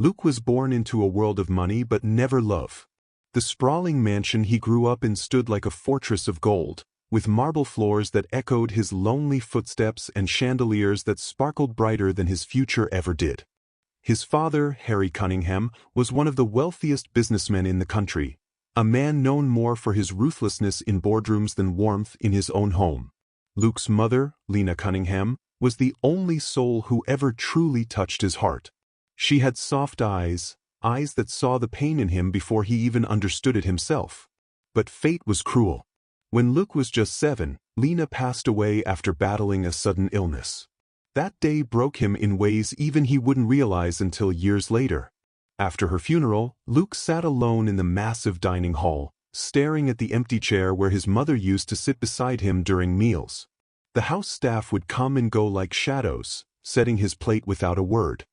Luke was born into a world of money but never love. The sprawling mansion he grew up in stood like a fortress of gold, with marble floors that echoed his lonely footsteps and chandeliers that sparkled brighter than his future ever did. His father, Harry Cunningham, was one of the wealthiest businessmen in the country, a man known more for his ruthlessness in boardrooms than warmth in his own home. Luke's mother, Lena Cunningham, was the only soul who ever truly touched his heart. She had soft eyes that saw the pain in him before he even understood it himself. But fate was cruel. When Luke was just 7, Lena passed away after battling a sudden illness. That day broke him in ways even he wouldn't realize until years later. After her funeral, Luke sat alone in the massive dining hall, staring at the empty chair where his mother used to sit beside him during meals. The house staff would come and go like shadows, setting his plate without a word.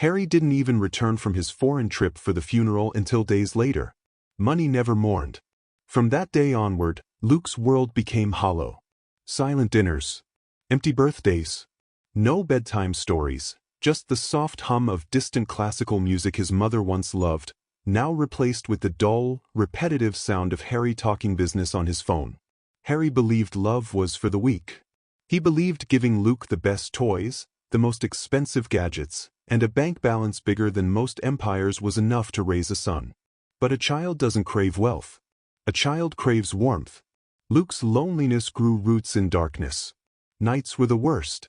Harry didn't even return from his foreign trip for the funeral until days later. Money never mourned. From that day onward, Luke's world became hollow. Silent dinners. Empty birthdays. No bedtime stories, just the soft hum of distant classical music his mother once loved, now replaced with the dull, repetitive sound of Harry talking business on his phone. Harry believed love was for the weak. He believed giving Luke the best toys, the most expensive gadgets, and a bank balance bigger than most empires was enough to raise a son. But a child doesn't crave wealth. A child craves warmth. Luke's loneliness grew roots in darkness. Nights were the worst.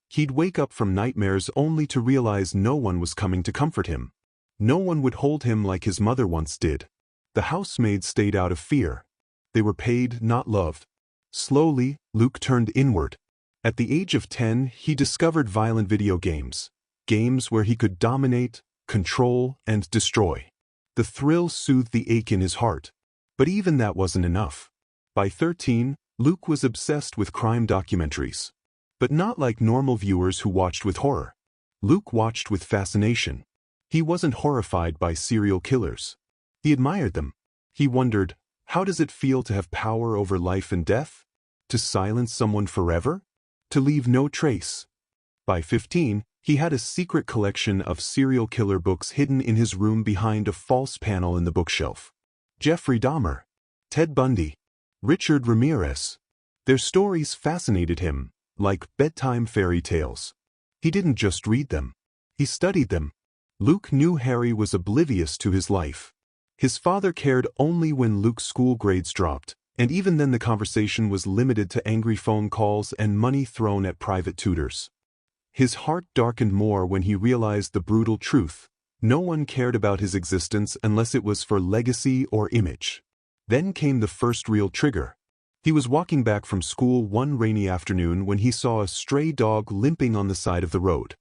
He'd wake up from nightmares only to realize no one was coming to comfort him. No one would hold him like his mother once did. The housemaids stayed out of fear. They were paid, not loved. Slowly, Luke turned inward. At the age of 10, he discovered violent video games. Games where he could dominate, control, and destroy. The thrill soothed the ache in his heart. But even that wasn't enough. By 13, Luke was obsessed with crime documentaries. But not like normal viewers who watched with horror. Luke watched with fascination. He wasn't horrified by serial killers. He admired them. He wondered, how does it feel to have power over life and death? To silence someone forever? To leave no trace? By 15, he had a secret collection of serial killer books hidden in his room behind a false panel in the bookshelf. Jeffrey Dahmer, Ted Bundy, Richard Ramirez. Their stories fascinated him, like bedtime fairy tales. He didn't just read them. He studied them. Luke knew Harry was oblivious to his life. His father cared only when Luke's school grades dropped, and even then the conversation was limited to angry phone calls and money thrown at private tutors. His heart darkened more when he realized the brutal truth. No one cared about his existence unless it was for legacy or image. Then came the first real trigger. He was walking back from school one rainy afternoon when he saw a stray dog limping on the side of the road.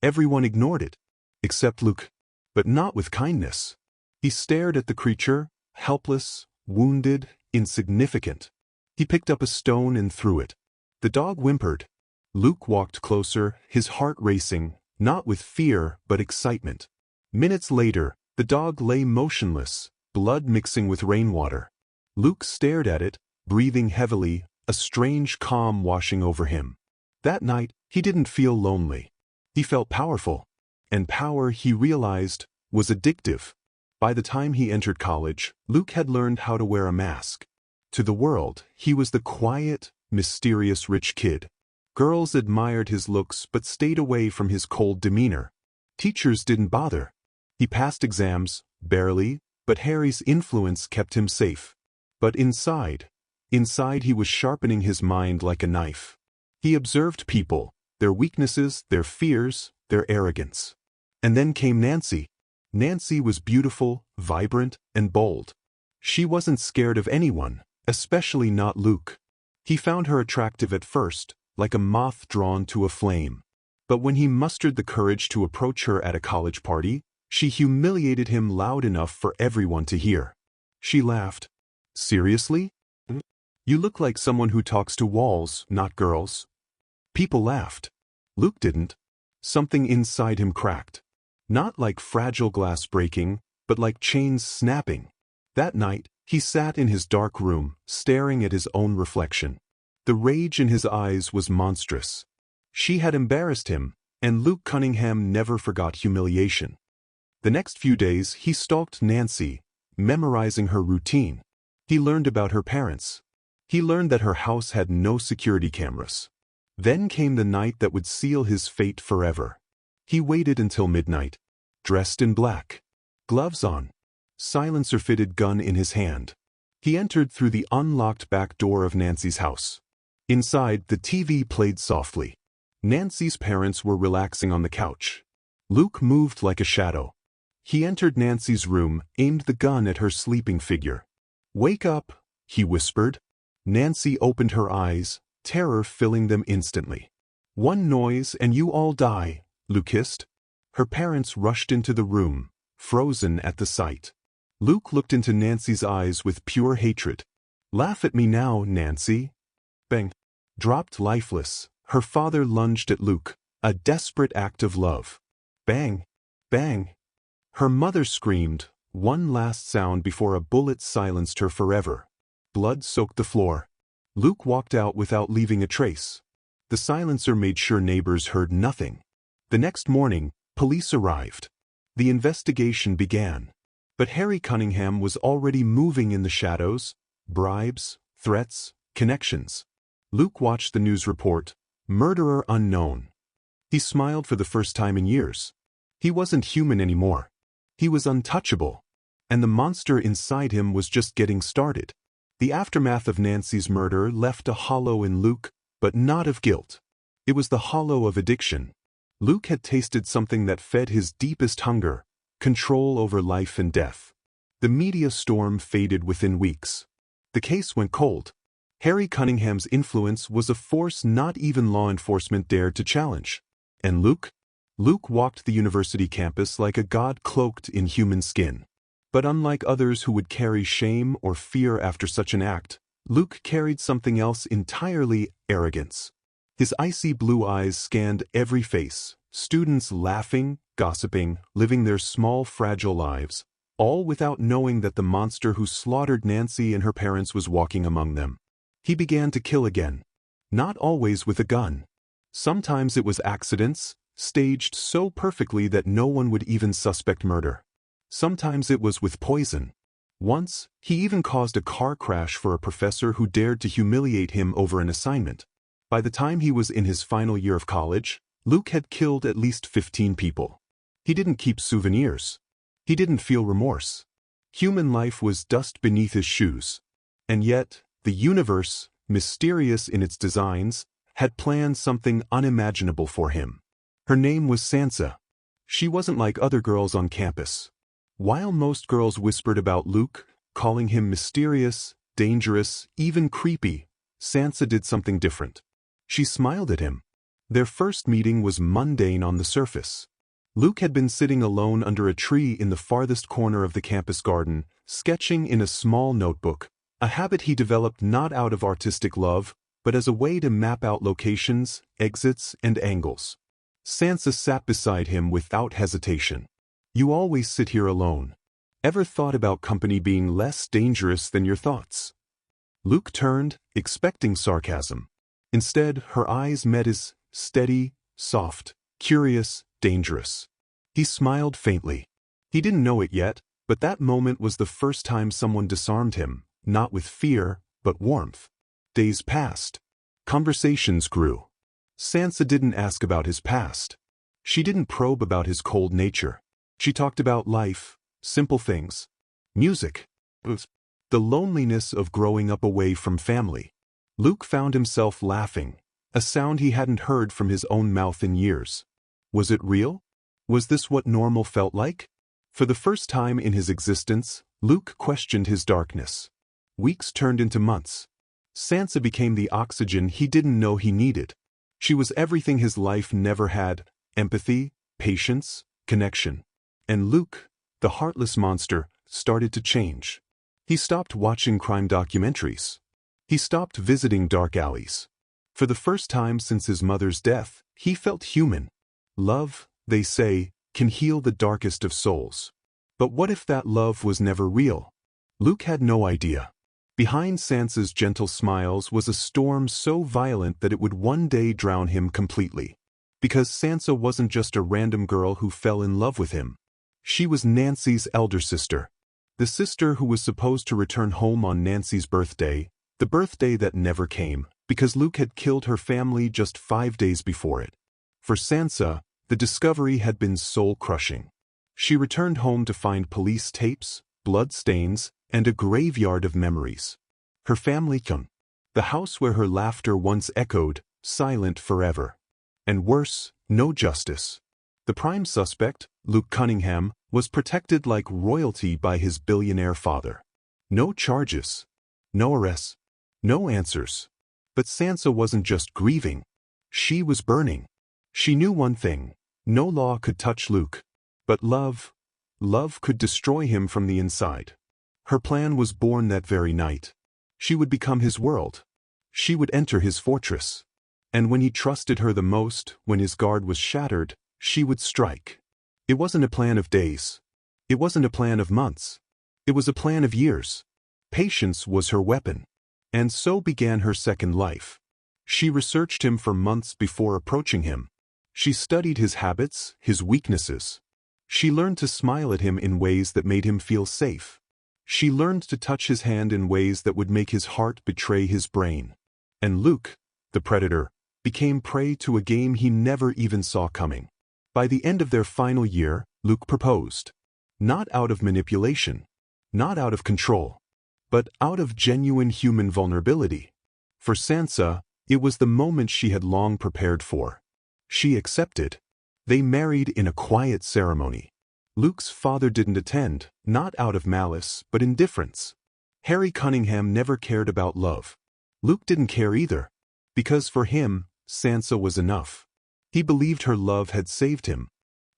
Everyone ignored it, except Luke, but not with kindness. He stared at the creature, helpless, wounded, insignificant. He picked up a stone and threw it. The dog whimpered. Luke walked closer, his heart racing, not with fear but excitement. Minutes later, the dog lay motionless, blood mixing with rainwater. Luke stared at it, breathing heavily, a strange calm washing over him. That night, he didn't feel lonely. He felt powerful. And power, he realized, was addictive. By the time he entered college, Luke had learned how to wear a mask. To the world, he was the quiet, mysterious rich kid. Girls admired his looks but stayed away from his cold demeanor. Teachers didn't bother. He passed exams, barely, but Harry's influence kept him safe. But inside he was sharpening his mind like a knife. He observed people, their weaknesses, their fears, their arrogance. And then came Nancy. Nancy was beautiful, vibrant, and bold. She wasn't scared of anyone, especially not Luke. He found her attractive at first, like a moth drawn to a flame. But when he mustered the courage to approach her at a college party, she humiliated him loud enough for everyone to hear. She laughed. "Seriously? You look like someone who talks to walls, not girls." People laughed. Luke didn't. Something inside him cracked. Not like fragile glass breaking, but like chains snapping. That night, he sat in his dark room, staring at his own reflection. The rage in his eyes was monstrous. She had embarrassed him, and Luke Cunningham never forgot humiliation. The next few days he stalked Nancy, memorizing her routine. He learned about her parents. He learned that her house had no security cameras. Then came the night that would seal his fate forever. He waited until midnight, dressed in black, gloves on, silencer-fitted gun in his hand. He entered through the unlocked back door of Nancy's house. Inside, the TV played softly. Nancy's parents were relaxing on the couch. Luke moved like a shadow. He entered Nancy's room, aimed the gun at her sleeping figure. "Wake up," he whispered. Nancy opened her eyes, terror filling them instantly. "One noise and you all die," Luke hissed. Her parents rushed into the room, frozen at the sight. Luke looked into Nancy's eyes with pure hatred. "Laugh at me now, Nancy." Bang. Dropped lifeless, her father lunged at Luke, a desperate act of love. Bang. Bang. Her mother screamed, one last sound before a bullet silenced her forever. Blood soaked the floor. Luke walked out without leaving a trace. The silencer made sure neighbors heard nothing. The next morning, police arrived. The investigation began. But Harry Cunningham was already moving in the shadows, bribes, threats, connections. Luke watched the news report, "Murderer unknown." He smiled for the first time in years. He wasn't human anymore. He was untouchable. And the monster inside him was just getting started. The aftermath of Nancy's murder left a hollow in Luke, but not of guilt. It was the hollow of addiction. Luke had tasted something that fed his deepest hunger, control over life and death. The media storm faded within weeks. The case went cold. Harry Cunningham's influence was a force not even law enforcement dared to challenge. And Luke? Luke walked the university campus like a god cloaked in human skin. But unlike others who would carry shame or fear after such an act, Luke carried something else entirely: arrogance. His icy blue eyes scanned every face, students laughing, gossiping, living their small, fragile lives, all without knowing that the monster who slaughtered Nancy and her parents was walking among them. He began to kill again. Not always with a gun. Sometimes it was accidents, staged so perfectly that no one would even suspect murder. Sometimes it was with poison. Once, he even caused a car crash for a professor who dared to humiliate him over an assignment. By the time he was in his final year of college, Luke had killed at least 15 people. He didn't keep souvenirs. He didn't feel remorse. Human life was dust beneath his shoes. And yet, the universe, mysterious in its designs, had planned something unimaginable for him. Her name was Sansa. She wasn't like other girls on campus. While most girls whispered about Luke, calling him mysterious, dangerous, even creepy, Sansa did something different. She smiled at him. Their first meeting was mundane on the surface. Luke had been sitting alone under a tree in the farthest corner of the campus garden, sketching in a small notebook, a habit he developed not out of artistic love, but as a way to map out locations, exits, and angles. Sansa sat beside him without hesitation. "You always sit here alone. Ever thought about company being less dangerous than your thoughts?" Luke turned, expecting sarcasm. Instead, her eyes met his, steady, soft, curious, dangerous. He smiled faintly. He didn't know it yet, but that moment was the first time someone disarmed him, not with fear, but warmth. Days passed. Conversations grew. Sansa didn't ask about his past. She didn't probe about his cold nature. She talked about life, simple things. Music. The loneliness of growing up away from family. Luke found himself laughing, a sound he hadn't heard from his own mouth in years. Was it real? Was this what normal felt like? For the first time in his existence, Luke questioned his darkness. Weeks turned into months. Sansa became the oxygen he didn't know he needed. She was everything his life never had: empathy, patience, connection. And Luke, the heartless monster, started to change. He stopped watching crime documentaries. He stopped visiting dark alleys. For the first time since his mother's death, he felt human. Love, they say, can heal the darkest of souls. But what if that love was never real? Luke had no idea. Behind Sansa's gentle smiles was a storm so violent that it would one day drown him completely. Because Sansa wasn't just a random girl who fell in love with him. She was Nancy's elder sister. The sister who was supposed to return home on Nancy's birthday, the birthday that never came, because Luke had killed her family just 5 days before it. For Sansa, the discovery had been soul-crushing. She returned home to find police tapes, blood stains, and a graveyard of memories. Her family gone. The house where her laughter once echoed, silent forever. And worse, no justice. The prime suspect, Luke Cunningham, was protected like royalty by his billionaire father. No charges. No arrests. No answers. But Sansa wasn't just grieving. She was burning. She knew one thing. No law could touch Luke. But love could destroy him from the inside. Her plan was born that very night. She would become his world. She would enter his fortress. And when he trusted her the most, when his guard was shattered, she would strike. It wasn't a plan of days. It wasn't a plan of months. It was a plan of years. Patience was her weapon. And so began her second life. She researched him for months before approaching him. She studied his habits, his weaknesses. She learned to smile at him in ways that made him feel safe. She learned to touch his hand in ways that would make his heart betray his brain. And Luke, the predator, became prey to a game he never even saw coming. By the end of their final year, Luke proposed. Not out of manipulation. Not out of control. But out of genuine human vulnerability. For Sansa, it was the moment she had long prepared for. She accepted. They married in a quiet ceremony. Luke's father didn't attend, not out of malice, but indifference. Harry Cunningham never cared about love. Luke didn't care either. Because for him, Sansa was enough. He believed her love had saved him.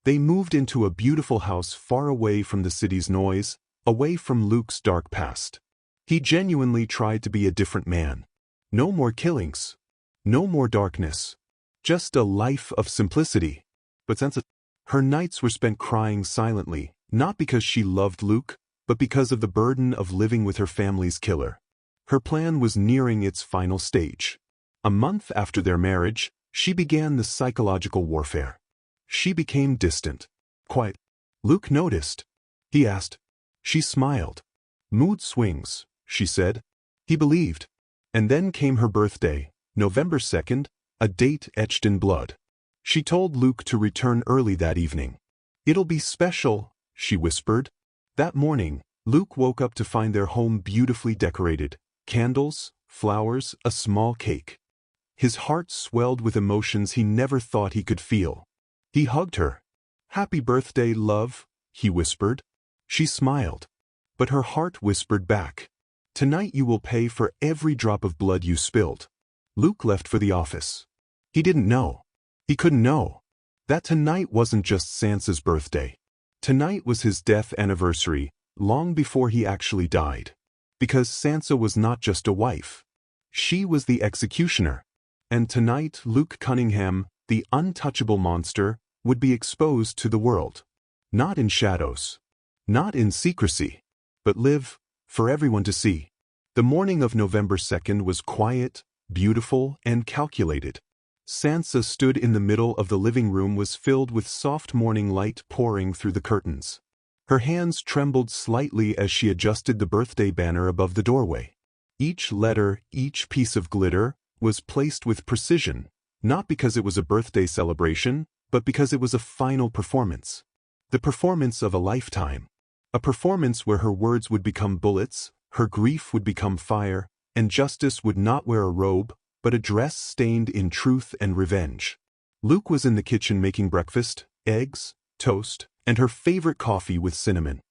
They moved into a beautiful house far away from the city's noise, away from Luke's dark past. He genuinely tried to be a different man. No more killings. No more darkness. Just a life of simplicity. But Sansa, her nights were spent crying silently, not because she loved Luke, but because of the burden of living with her family's killer. Her plan was nearing its final stage. A month after their marriage, she began the psychological warfare. She became distant. Quiet. Luke noticed. He asked. She smiled. Mood swings, she said. He believed. And then came her birthday, November 2nd, a date etched in blood. She told Luke to return early that evening. It'll be special, she whispered. That morning, Luke woke up to find their home beautifully decorated. Candles, flowers, a small cake. His heart swelled with emotions he never thought he could feel. He hugged her. Happy birthday, love, he whispered. She smiled. But her heart whispered back. Tonight you will pay for every drop of blood you spilled. Luke left for the office. He didn't know. He couldn't know. That tonight wasn't just Sansa's birthday. Tonight was his death anniversary, long before he actually died. Because Sansa was not just a wife. She was the executioner. And tonight Luke Cunningham, the untouchable monster, would be exposed to the world. Not in shadows. Not in secrecy. But live, for everyone to see. The morning of November 2nd was quiet, beautiful, and calculated. Sansa stood in the middle of the living room was filled with soft morning light pouring through the curtains. Her hands trembled slightly as she adjusted the birthday banner above the doorway. Each letter, each piece of glitter, was placed with precision, not because it was a birthday celebration, but because it was a final performance. The performance of a lifetime. A performance where her words would become bullets, her grief would become fire, and justice would not wear a robe, but a dress stained in truth and revenge. Luke was in the kitchen making breakfast, eggs, toast, and her favorite coffee with cinnamon.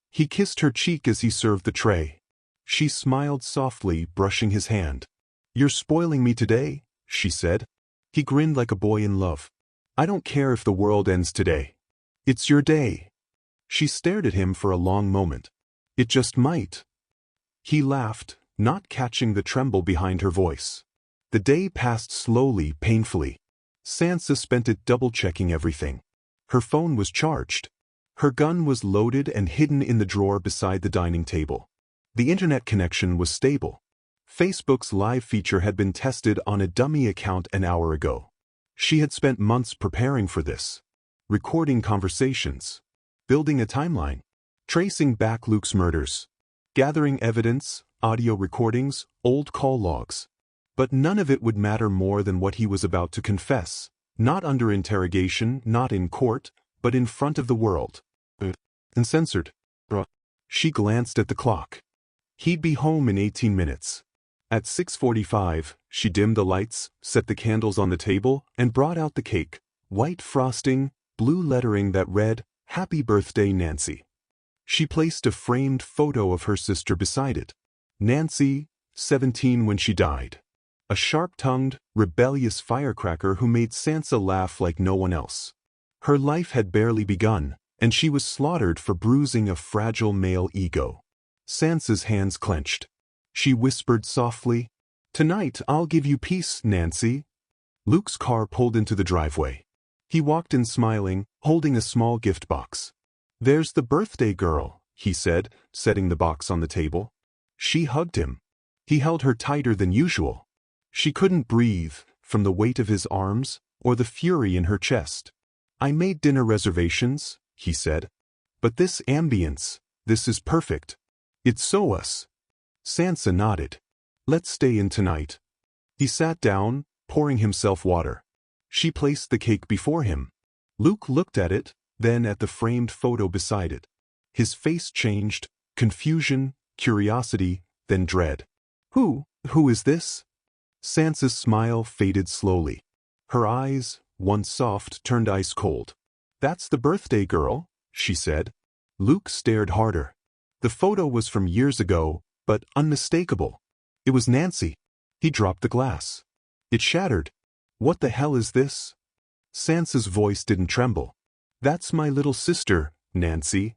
He kissed her cheek as he served the tray. She smiled softly, brushing his hand. You're spoiling me today, she said. He grinned like a boy in love. I don't care if the world ends today. It's your day. She stared at him for a long moment. It just might. He laughed, not catching the tremble behind her voice. The day passed slowly, painfully. Sansa spent it double-checking everything. Her phone was charged. Her gun was loaded and hidden in the drawer beside the dining table. The internet connection was stable. Facebook's live feature had been tested on a dummy account an hour ago. She had spent months preparing for this. Recording conversations. building a timeline, tracing back Luke's murders, gathering evidence, audio recordings, old call logs. But none of it would matter more than what he was about to confess, not under interrogation, not in court, but in front of the world. Uncensored. She glanced at the clock. He'd be home in 18 minutes. At 6:45, she dimmed the lights, set the candles on the table, and brought out the cake. White frosting, blue lettering that read, "Happy Birthday, Nancy." She placed a framed photo of her sister beside it. Nancy, 17 when she died. A sharp-tongued, rebellious firecracker who made Sansa laugh like no one else. Her life had barely begun, and she was slaughtered for bruising a fragile male ego. Sansa's hands clenched. She whispered softly, "Tonight I'll give you peace, Nancy." Luke's car pulled into the driveway. He walked in smiling, holding a small gift box. "There's the birthday girl," he said, setting the box on the table. She hugged him. He held her tighter than usual. She couldn't breathe, from the weight of his arms, or the fury in her chest. "I made dinner reservations," he said. "But this ambience, this is perfect. It's so us." Sansa nodded. "Let's stay in tonight." He sat down, pouring himself water. She placed the cake before him. Luke looked at it, then at the framed photo beside it. His face changed, confusion, curiosity, then dread. Who is this?" Sansa's smile faded slowly. Her eyes, once soft, turned ice cold. "That's the birthday girl," she said. Luke stared harder. The photo was from years ago, but unmistakable. It was Nancy. He dropped the glass. It shattered. "What the hell is this?" Sansa's voice didn't tremble. "That's my little sister, Nancy."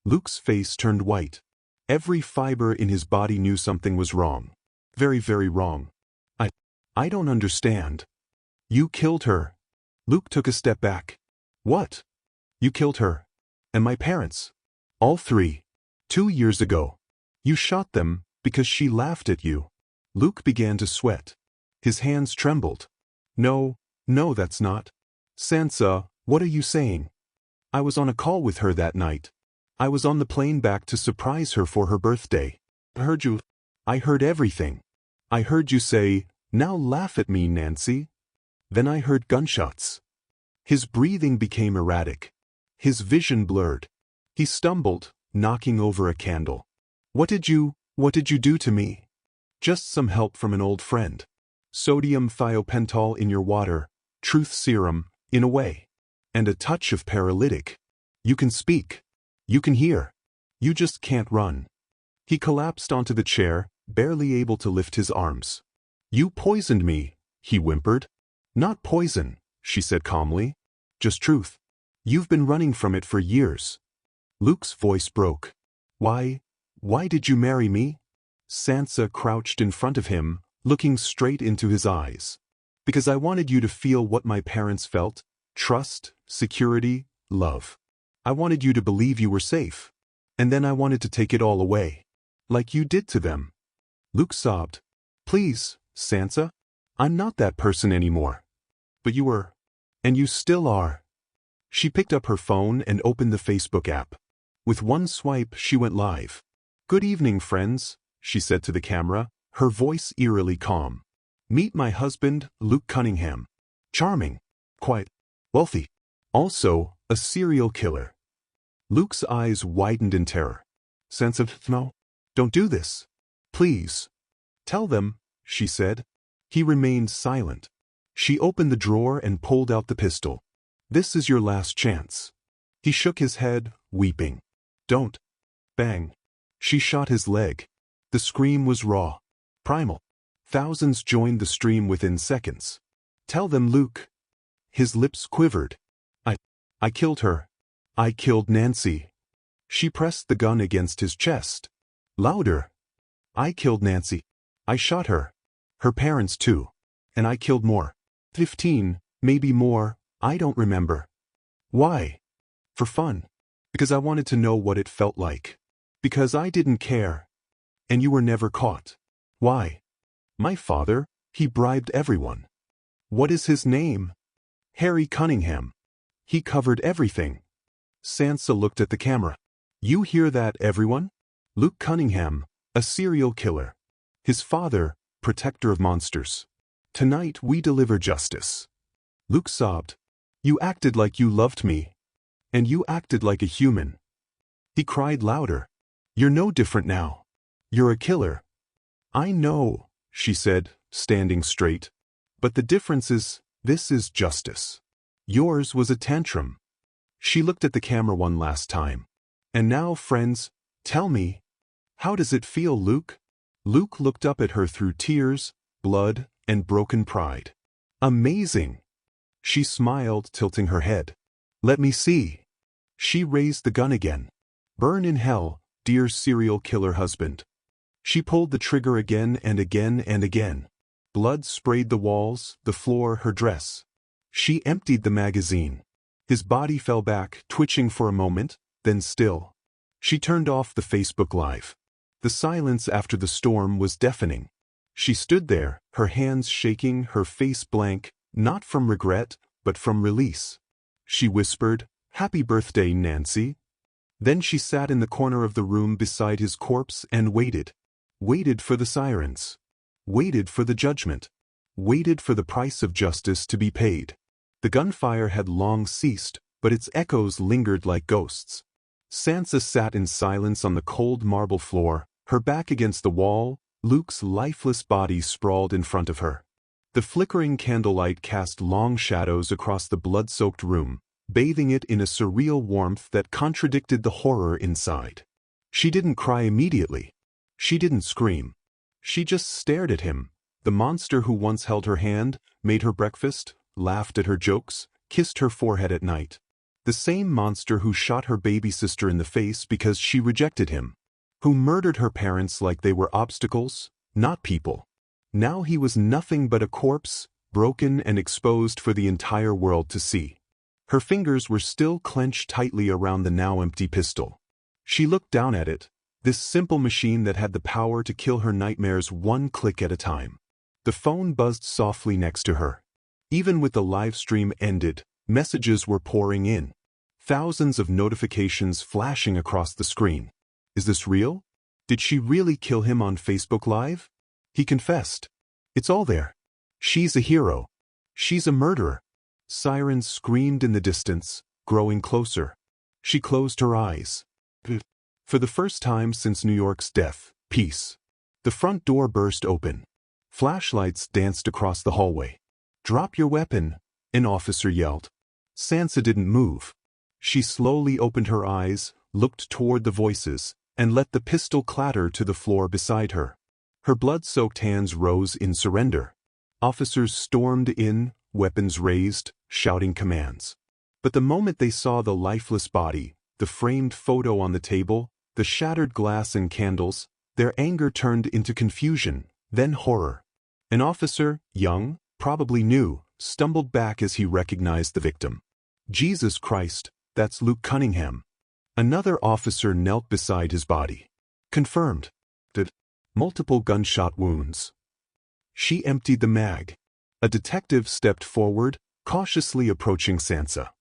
Luke's face turned white. Every fiber in his body knew something was wrong. Very, very wrong. I don't understand." "You killed her." Luke took a step back. "What?" "You killed her. And my parents. All three. 2 years ago. You shot them because she laughed at you." Luke began to sweat. His hands trembled. No, that's not." "Sansa, what are you saying?" "I was on a call with her that night. I was on the plane back to surprise her for her birthday. I heard you. I heard everything. I heard you say, 'Now laugh at me, Nancy.' Then I heard gunshots." His breathing became erratic. His vision blurred. He stumbled, knocking over a candle. What did you do to me?" "Just some help from an old friend. Sodium thiopental in your water, truth serum, in a way. And a touch of paralytic. You can speak. You can hear. You just can't run." He collapsed onto the chair, barely able to lift his arms. "You poisoned me," he whimpered. "Not poison," she said calmly. "Just truth. You've been running from it for years." Luke's voice broke. Why did you marry me?" Sansa crouched in front of him, looking straight into his eyes. "Because I wanted you to feel what my parents felt. Trust, security, love. I wanted you to believe you were safe. And then I wanted to take it all away. Like you did to them." Luke sobbed. "Please, Sansa. I'm not that person anymore." "But you were. And you still are." She picked up her phone and opened the Facebook app. With one swipe, she went live. "Good evening, friends," she said to the camera, her voice eerily calm. "Meet my husband, Luke Cunningham. Charming. Quite wealthy. Also, a serial killer." Luke's eyes widened in terror. "Sansa, no. Don't do this. Please." "Tell them," she said. He remained silent. She opened the drawer and pulled out the pistol. "This is your last chance." He shook his head, weeping. "Don't." Bang. She shot his leg. The scream was raw. Primal. Thousands joined the stream within seconds. "Tell them, Luke." His lips quivered. I killed her. I killed Nancy." She pressed the gun against his chest. Louder. "I killed Nancy. I shot her. Her parents too. And I killed more. 15, maybe more, I don't remember." "Why?" "For fun. Because I wanted to know what it felt like. Because I didn't care. And you were never caught." "Why?" "My father, he bribed everyone." "What is his name?" "Harry Cunningham. He covered everything." Sansa looked at the camera. You hear that, everyone? Luke Cunningham, a serial killer. His father, protector of monsters. Tonight we deliver justice. Luke sobbed. You acted like you loved me. And you acted like a human. He cried louder. You're no different now. You're a killer. I know, she said, standing straight. But the difference is, this is justice. Yours was a tantrum. She looked at the camera one last time. And now, friends, tell me, how does it feel, Luke? Luke looked up at her through tears, blood, and broken pride. Amazing. She smiled, tilting her head. Let me see. She raised the gun again. Burn in hell, dear serial killer husband. She pulled the trigger again and again and again. Blood sprayed the walls, the floor, her dress. She emptied the magazine. His body fell back, twitching for a moment, then still. She turned off the Facebook Live. The silence after the storm was deafening. She stood there, her hands shaking, her face blank, not from regret, but from release. She whispered, "Happy birthday, Nancy." Then she sat in the corner of the room beside his corpse and waited. Waited for the sirens. Waited for the judgment. Waited for the price of justice to be paid. The gunfire had long ceased, but its echoes lingered like ghosts. Sansa sat in silence on the cold marble floor, her back against the wall, Luke's lifeless body sprawled in front of her. The flickering candlelight cast long shadows across the blood-soaked room, bathing it in a surreal warmth that contradicted the horror inside. She didn't cry immediately. She didn't scream. She just stared at him, the monster who once held her hand, made her breakfast, laughed at her jokes, kissed her forehead at night. The same monster who shot her baby sister in the face because she rejected him. Who murdered her parents like they were obstacles, not people. Now he was nothing but a corpse, broken and exposed for the entire world to see. Her fingers were still clenched tightly around the now empty pistol. She looked down at it, this simple machine that had the power to kill her nightmares one click at a time. The phone buzzed softly next to her. Even with the live stream ended, messages were pouring in. Thousands of notifications flashing across the screen. Is this real? Did she really kill him on Facebook Live? He confessed. It's all there. She's a hero. She's a murderer. Sirens screamed in the distance, growing closer. She closed her eyes. For the first time since New York's death, peace. The front door burst open. Flashlights danced across the hallway. "Drop your weapon," an officer yelled. Sansa didn't move. She slowly opened her eyes, looked toward the voices, and let the pistol clatter to the floor beside her. Her blood-soaked hands rose in surrender. Officers stormed in, weapons raised, shouting commands. But the moment they saw the lifeless body, the framed photo on the table, the shattered glass and candles, their anger turned into confusion, then horror. An officer, young, probably new, stumbled back as he recognized the victim. Jesus Christ, that's Luke Cunningham. Another officer knelt beside his body. Confirmed. Multiple gunshot wounds. She emptied the mag. A detective stepped forward, cautiously approaching Sansa.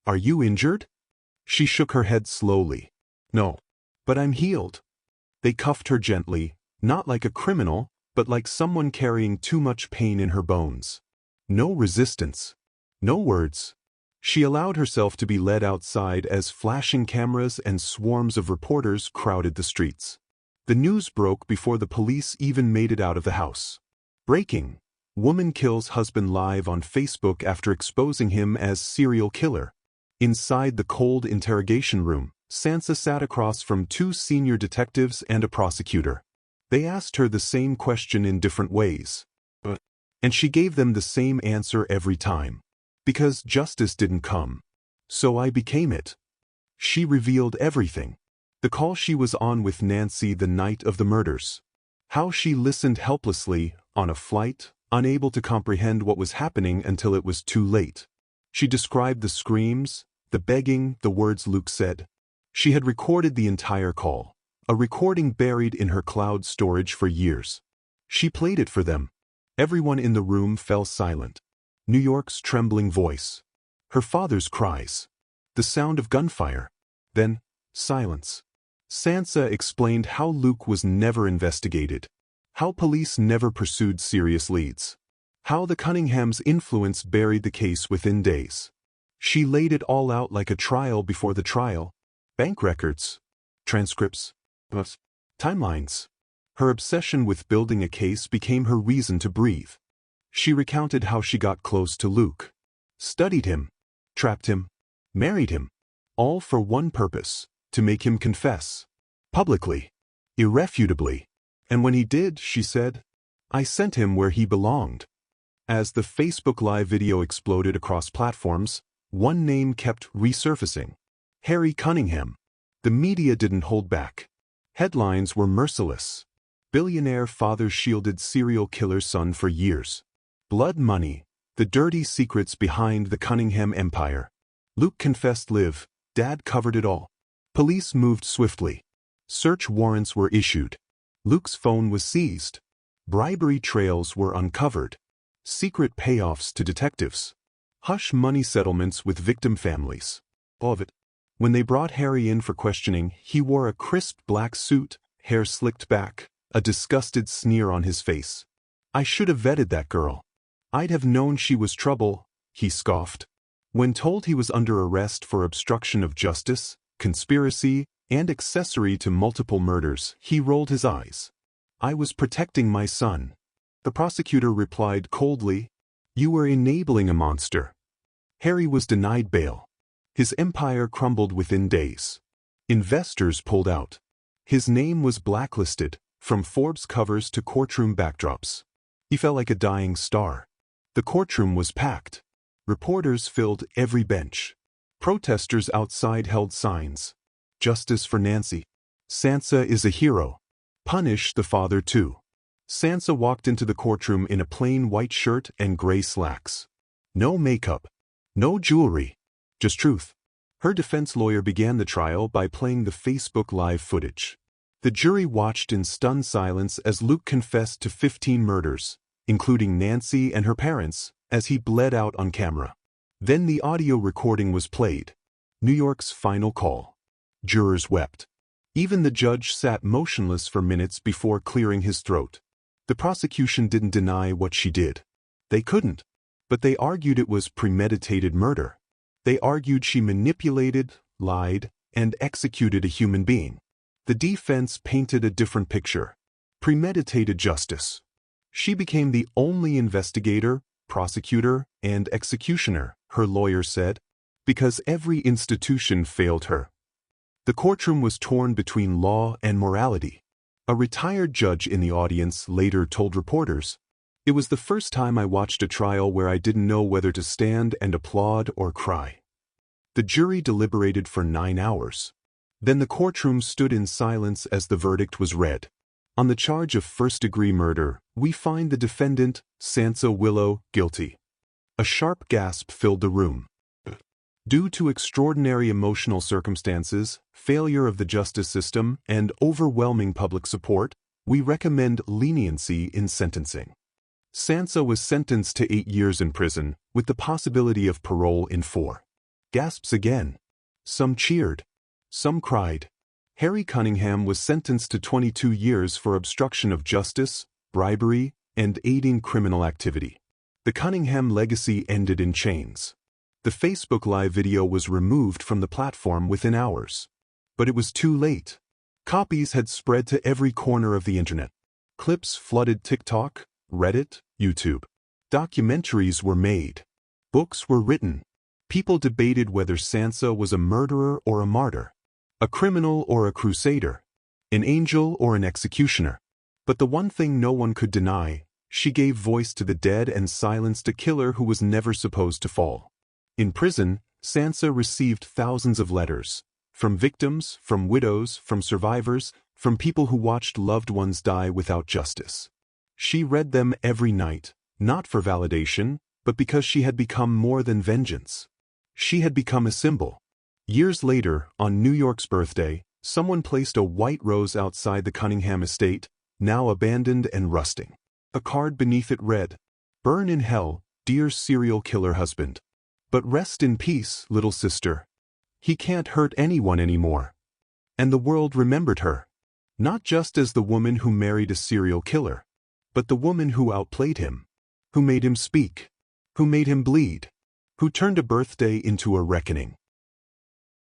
"Are you injured?" She shook her head slowly. "No. But I'm healed." They cuffed her gently, not like a criminal, but like someone carrying too much pain in her bones. No resistance. No words. She allowed herself to be led outside as flashing cameras and swarms of reporters crowded the streets. The news broke before the police even made it out of the house. Breaking. Woman kills husband live on Facebook after exposing him as serial killer. Inside the cold interrogation room, Sansa sat across from two senior detectives and a prosecutor. They asked her the same question in different ways. And she gave them the same answer every time. Because justice didn't come. So I became it. She revealed everything. The call she was on with Nancy the night of the murders. How she listened helplessly, on a flight, unable to comprehend what was happening until it was too late. She described the screams, the begging, the words Luke said. She had recorded the entire call, a recording buried in her cloud storage for years. She played it for them. Everyone in the room fell silent. New York's trembling voice. Her father's cries. The sound of gunfire. Then, silence. Sansa explained how Luke was never investigated, how police never pursued serious leads, how the Cunninghams' influence buried the case within days. She laid it all out like a trial before the trial. Bank records, transcripts, timelines. Her obsession with building a case became her reason to breathe. She recounted how she got close to Luke, studied him, trapped him, married him, all for one purpose, to make him confess. Publicly. Irrefutably. And when he did, she said, I sent him where he belonged. As the Facebook Live video exploded across platforms, one name kept resurfacing. Harry Cunningham. The media didn't hold back. Headlines were merciless. Billionaire father shielded serial killer son for years. Blood money. The dirty secrets behind the Cunningham empire. Luke confessed live. Dad covered it all. Police moved swiftly. Search warrants were issued. Luke's phone was seized. Bribery trails were uncovered. Secret payoffs to detectives. Hush money settlements with victim families. All of it. When they brought Harry in for questioning, he wore a crisp black suit, hair slicked back, a disgusted sneer on his face. I should have vetted that girl. I'd have known she was trouble, he scoffed. When told he was under arrest for obstruction of justice, conspiracy, and accessory to multiple murders, he rolled his eyes. I was protecting my son. The prosecutor replied coldly, You were enabling a monster. Harry was denied bail. His empire crumbled within days. Investors pulled out. His name was blacklisted, from Forbes covers to courtroom backdrops. He felt like a dying star. The courtroom was packed. Reporters filled every bench. Protesters outside held signs. Justice for Nancy. Sansa is a hero. Punish the father too. Sansa walked into the courtroom in a plain white shirt and gray slacks. No makeup. No jewelry. Just truth. Her defense lawyer began the trial by playing the Facebook Live footage. The jury watched in stunned silence as Luke confessed to 15 murders, including Nancy and her parents, as he bled out on camera. Then the audio recording was played. New York's final call. Jurors wept. Even the judge sat motionless for minutes before clearing his throat. The prosecution didn't deny what she did. They couldn't. But they argued it was premeditated murder. They argued she manipulated, lied, and executed a human being. The defense painted a different picture. Premeditated justice. She became the only investigator, prosecutor, and executioner, her lawyer said, because every institution failed her. The courtroom was torn between law and morality. A retired judge in the audience later told reporters, It was the first time I watched a trial where I didn't know whether to stand and applaud or cry. The jury deliberated for 9 hours. Then the courtroom stood in silence as the verdict was read. On the charge of first-degree murder, we find the defendant, Sansa Willow, guilty. A sharp gasp filled the room. Due to extraordinary emotional circumstances, failure of the justice system, and overwhelming public support, we recommend leniency in sentencing. Sansa was sentenced to 8 years in prison, with the possibility of parole in 4. Gasps again. Some cheered. Some cried. Harry Cunningham was sentenced to 22 years for obstruction of justice, bribery, and aiding criminal activity. The Cunningham legacy ended in chains. The Facebook Live video was removed from the platform within hours. But it was too late. Copies had spread to every corner of the internet. Clips flooded TikTok, Reddit, YouTube. Documentaries were made. Books were written. People debated whether Sansa was a murderer or a martyr, a criminal or a crusader, an angel or an executioner. But the one thing no one could deny, she gave voice to the dead and silenced a killer who was never supposed to fall. In prison, Sansa received thousands of letters, from victims, from widows, from survivors, from people who watched loved ones die without justice. She read them every night, not for validation, but because she had become more than vengeance. She had become a symbol. Years later, on New York's birthday, someone placed a white rose outside the Cunningham estate, now abandoned and rusting. A card beneath it read, "Burn in hell, dear serial killer husband. But rest in peace, little sister." He can't hurt anyone anymore. And the world remembered her. Not just as the woman who married a serial killer, but the woman who outplayed him, who made him speak, who made him bleed, who turned a birthday into a reckoning.